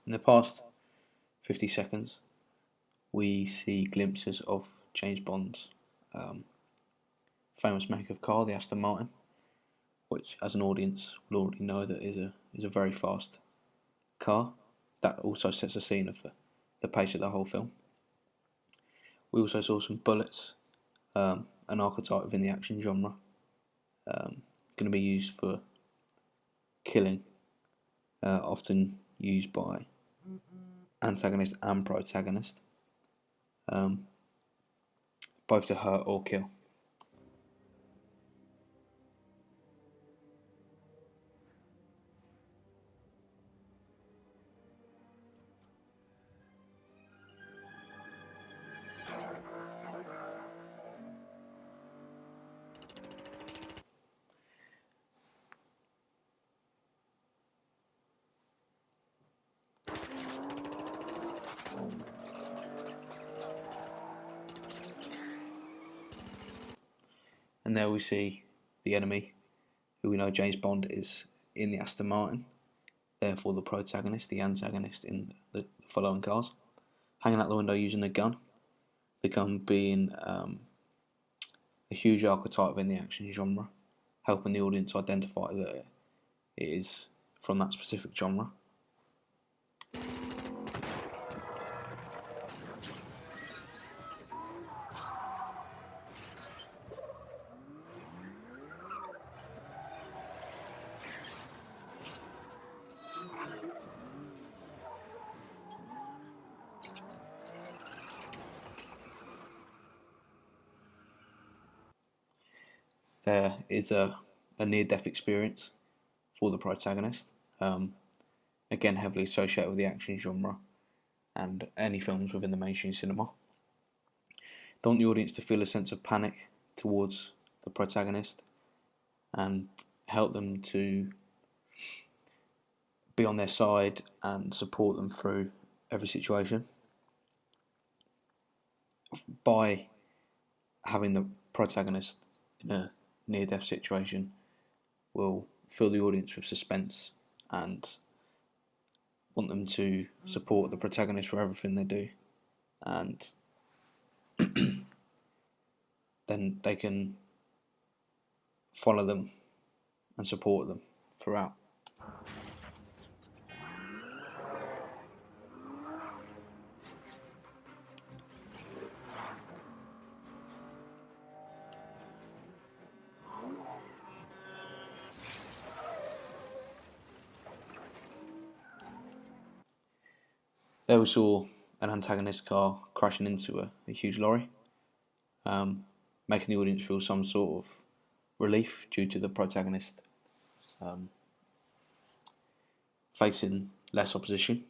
In the past 50 seconds, we see glimpses of James Bond's famous make of car, the Aston Martin, which, as an audience, will already know that is a very fast car. That also sets the scene of the pace of the whole film. We also saw some bullets, an archetype within the action genre, going to be used for killing, often used by antagonist and protagonist, both to hurt or kill. And there we see the enemy, who we know James Bond is in the Aston Martin, therefore the protagonist, the antagonist in the following cars, hanging out the window using a gun. The gun being a huge archetype in the action genre, helping the audience identify that it is from that specific genre. There is a near-death experience for the protagonist, again heavily associated with the action genre and any films within the mainstream cinema. They want the audience to feel a sense of panic towards the protagonist and help them to be on their side and support them through every situation. By having the protagonist in a near-death situation, will fill the audience with suspense and want them to support the protagonist for everything they do, and then they can follow them and support them throughout. There we saw an antagonist car crashing into a huge lorry, making the audience feel some sort of relief due to the protagonist facing less opposition.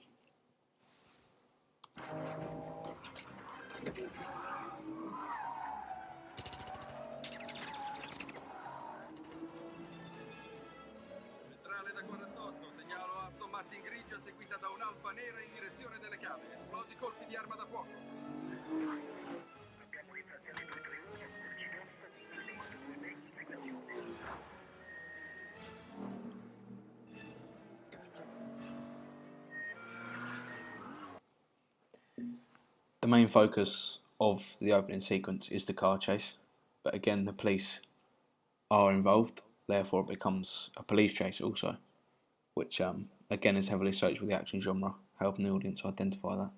Centrale da 48, segnalo Aston Martin grigia seguita da un'Alfa nera in direzione delle cave. Esplosi colpi di arma da fuoco. Abbiamo infrazione 231, The main focus of the opening sequence is the car chase, but again the police are involved, therefore it becomes a police chase also, which again is heavily associated with the action genre, helping the audience identify that.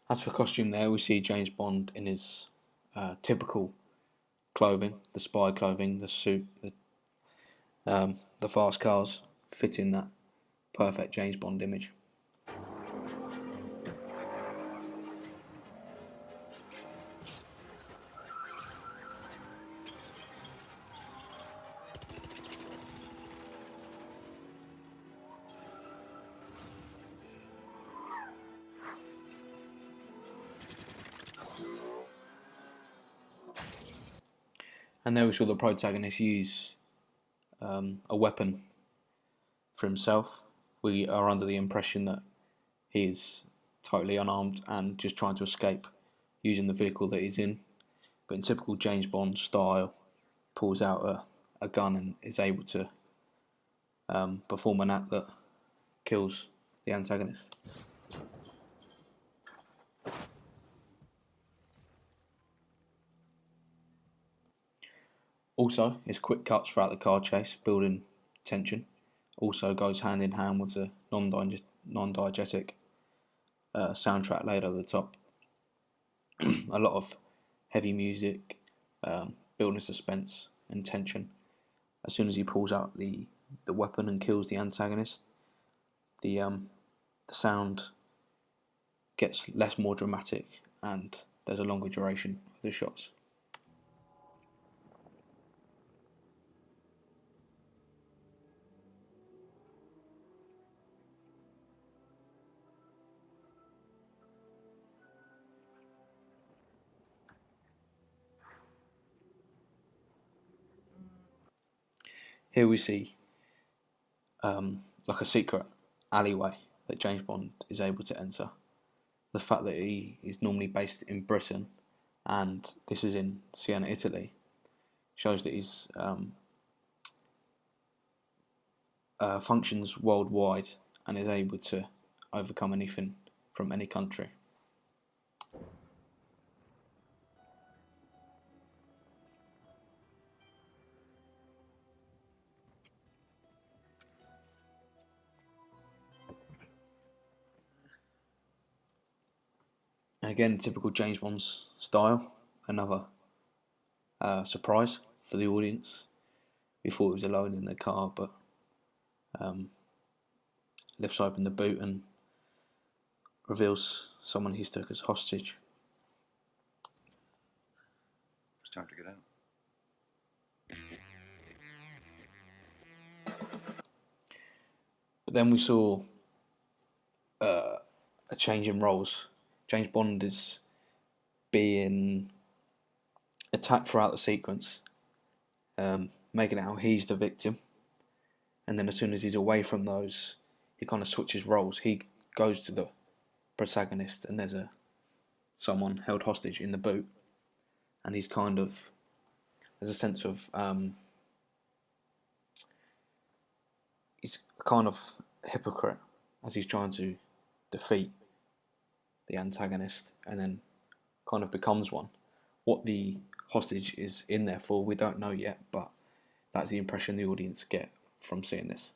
As for costume, there we see James Bond in his typical clothing, the spy clothing, the suit, the fast cars, fitting that perfect James Bond image. And there we saw the protagonist use a weapon for himself. We are under the impression that he is totally unarmed and just trying to escape using the vehicle that he's in. But in typical James Bond style, pulls out a gun and is able to perform an act that kills the antagonist. Also, his quick cuts throughout the car chase, building tension, also goes hand in hand with the non-diegetic soundtrack laid over the top. A lot of heavy music, building suspense and tension. As soon as he pulls out the weapon and kills the antagonist, the sound gets more dramatic and there's a longer duration of the shots. Here we see like a secret alleyway that James Bond is able to enter. The fact that he is normally based in Britain and this is in Siena, Italy, shows that he's functions worldwide and is able to overcome anything from any country. Again, typical James Bond's style, another surprise for the audience. We thought he was alone in the car, but lifts open the boot and reveals someone he's took as hostage. It's time to get out. But then we saw a change in roles. James Bond is being attacked throughout the sequence, making it out he's the victim. And then as soon as he's away from those, he kind of switches roles. He goes to the protagonist and there's someone held hostage in the boot. And he's kind of, there's a sense of, he's kind of hypocrite as he's trying to defeat the antagonist and then kind of becomes one. What the hostage is in there for, we don't know yet, but that's the impression the audience get from seeing this.